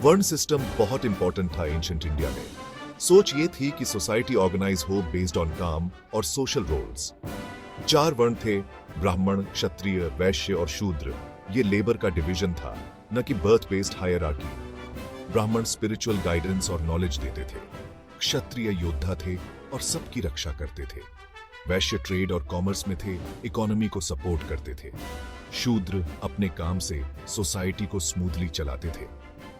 वर्ण सिस्टम बहुत इंपॉर्टेंट था एंशिएंट इंडिया में। सोच ये थी कि सोसाइटी ऑर्गेनाइज हो बेस्ड ऑन काम और सोशल रोल्स। 4 वर्ण थे, ब्राह्मण, क्षत्रिय, वैश्य और शूद्र। ये लेबर का डिवीजन था, न कि बर्थ बेस्ड हायरार्की। ब्राह्मण स्पिरिचुअल गाइडेंस और नॉलेज देते थे, क्षत्रिय योद्धा थे और सबकी रक्षा करते थे, वैश्य ट्रेड और कॉमर्स में थे, इकोनॉमी को सपोर्ट करते थे, शूद्र अपने काम से सोसाइटी को स्मूथली चलाते थे।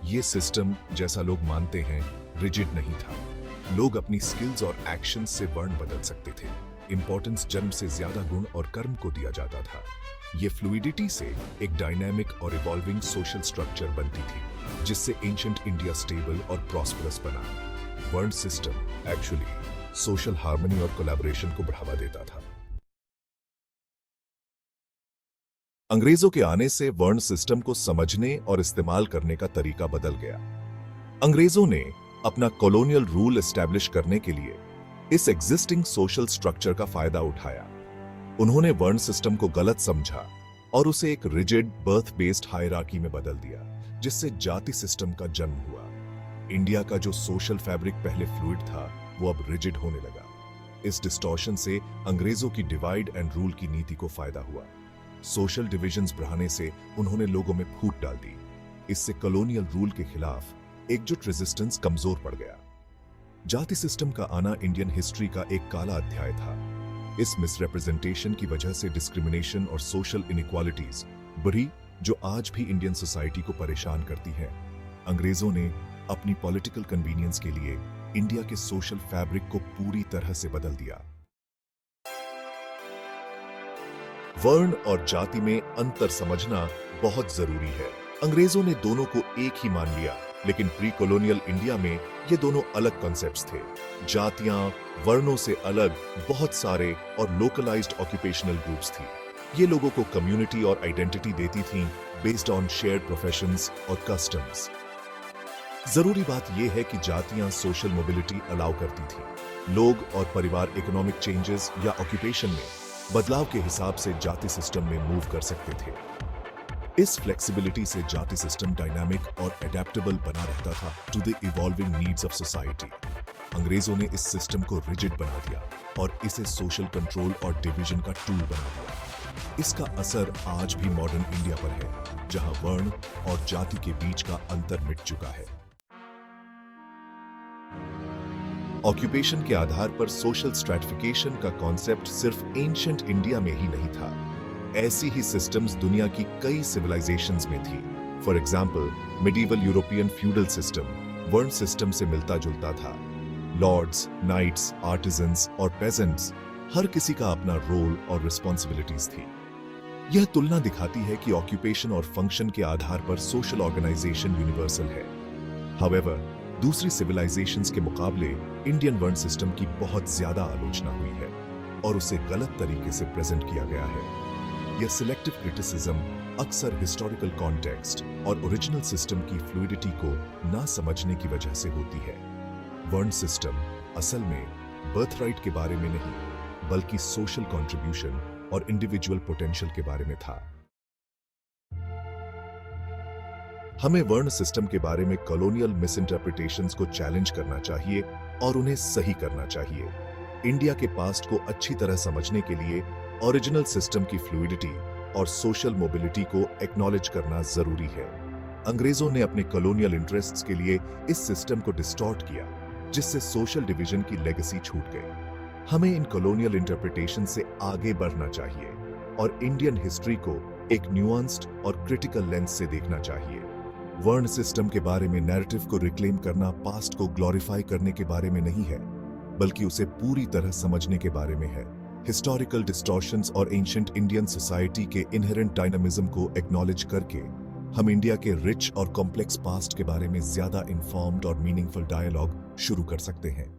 ये सिस्टम, जैसा लोग मानते हैं, रिजिड नहीं था। लोग अपनी स्किल्स और एक्शन से वर्ण बदल सकते थे। इंपॉर्टेंस जन्म से ज्यादा गुण और कर्म को दिया जाता था। ये फ्लूइडिटी से एक डायनामिक और इवॉल्विंग सोशल स्ट्रक्चर बनती थी, जिससे एंशिएंट इंडिया स्टेबल और प्रॉस्परस बना। वर्ण सिस्टम एक्चुअली सोशल हार्मनी और कोलैबोरेशन को बढ़ावा देता था। अंग्रेजों के आने से वर्ण सिस्टम को समझने और इस्तेमाल करने का तरीका बदल गया। अंग्रेजों ने अपना कॉलोनियल रूल एस्टैब्लिश करने के लिए इस एग्जिस्टिंग सोशल स्ट्रक्चर का फायदा उठाया। उन्होंने वर्ण सिस्टम को गलत समझा और उसे एक रिजिड बर्थ बेस्ड हायरार्की में बदल दिया, जिससे जाति सिस्टम का जन्म हुआ। इंडिया का जो सोशल फैब्रिक पहले फ्लूइड था, वो अब रिजिड होने लगा। इस डिस्टॉर्शन से अंग्रेजों की डिवाइड एंड रूल की नीति को फायदा हुआ। सोशल डिविजन्स बढ़ाने से उन्होंने लोगों में फूट डाल दी। इससे कॉलोनियल रूल के खिलाफ एकजुट रेजिस्टेंस कमजोर पड़ गया। जाति सिस्टम का आना इंडियन हिस्ट्री का एक काला अध्याय था। इस मिसरिप्रेजेंटेशन की वजह से डिस्क्रिमिनेशन और सोशल इनइक्वालिटीज बढ़ी, जो आज भी इंडियन सोसाइटी को परेशान करती है। अंग्रेजों ने अपनी पॉलिटिकल कन्वीनियंस के लिए इंडिया के सोशल फैब्रिक को पूरी तरह से बदल दिया। वर्ण और जाति में अंतर समझना बहुत जरूरी है। अंग्रेजों ने दोनों को एक ही मान लिया, लेकिन प्री कॉलोनियल इंडिया में ये दोनों अलग कॉन्सेप्ट्स थे। जातियां वर्णों से अलग बहुत सारे और लोकलाइज्ड ऑक्यूपेशनल ग्रुप्स थी। ये लोगों को कम्युनिटी और आइडेंटिटी देती थीं बेस्ड ऑन शेयर्ड प्रोफेशंस और कस्टम्स। जरूरी बात यह है कि जातियां सोशल मोबिलिटी अलाउ करती थी। लोग और परिवार इकोनॉमिक चेंजेस या ऑक्यूपेशन में बदलाव के हिसाब से जाति सिस्टम में मूव कर सकते थे। इस फ्लेक्सिबिलिटी से जाति सिस्टम डायनामिक और एडेप्टेबल बना रहता था to the evolving needs of society. अंग्रेजों ने इस सिस्टम को रिजिड बना दिया और इसे सोशल कंट्रोल और डिवीजन का टूल बना दिया। इसका असर आज भी मॉडर्न इंडिया पर है, जहां वर्ण और जाति के बीच का अंतर मिट चुका है। ऑक्यूपेशन के आधार पर सोशल स्ट्रैटिफिकेशन का कॉन्सेप्ट सिर्फ एंशिएंट इंडिया में ही नहीं था। ऐसी ही सिस्टम्स दुनिया की कई सिविलाइजेशंस में थी। For example, medieval European feudal system वर्ण सिस्टम से मिलता जुलता था। लॉर्ड्स, नाइट्स, आर्टिजन्स और पेजेंट्स, हर किसी का अपना रोल और रिस्पॉन्सिबिलिटीज थी। यह तुलना दिखाती है कि ऑक्यूपेशन और फंक्शन के आधार पर सोशल ऑर्गेनाइजेशन यूनिवर्सल है। हाउएवर, दूसरी सिविलाइजेशंस के मुकाबले इंडियन वर्ण सिस्टम की बहुत ज्यादा आलोचना हुई है और उसे गलत तरीके से प्रेजेंट किया गया है। यह सिलेक्टिव क्रिटिसिज्म अक्सर हिस्टोरिकल कॉन्टेक्स्ट और ओरिजिनल सिस्टम की फ्लूइडिटी को ना समझने की वजह से होती है। वर्ण सिस्टम असल में बर्थराइट के बारे में नहीं, बल्कि सोशल कंट्रीब्यूशन और इंडिविजुअल पोटेंशियल के बारे में था। हमें वर्ण सिस्टम के बारे में कॉलोनियल मिसइंटरप्रिटेशंस को चैलेंज करना चाहिए और उन्हें सही करना चाहिए। इंडिया के पास्ट को अच्छी तरह समझने के लिए ओरिजिनल सिस्टम की फ्लूइडिटी और सोशल मोबिलिटी को एक्नॉलेज करना जरूरी है। अंग्रेजों ने अपने कॉलोनियल इंटरेस्ट्स के लिए इस सिस्टम को डिस्टॉर्ट किया, जिससे सोशल डिवीजन की लेगेसी छूट गई। हमें इन कॉलोनियल इंटरप्रिटेशन से आगे बढ़ना चाहिए और इंडियन हिस्ट्री को एक न्यूआंस्ड और क्रिटिकल लेंस से देखना चाहिए। वर्ण सिस्टम के बारे में नैरेटिव को रिक्लेम करना पास्ट को ग्लोरीफाई करने के बारे में नहीं है, बल्कि उसे पूरी तरह समझने के बारे में है। हिस्टोरिकल डिस्टॉर्शंस और एंशिएंट इंडियन सोसाइटी के इनहेरेंट डायनामिज्म को एक्नॉलेज करके हम इंडिया के रिच और कॉम्प्लेक्स पास्ट के बारे में ज्यादा इन्फॉर्म्ड और मीनिंगफुल डायलॉग शुरू कर सकते हैं।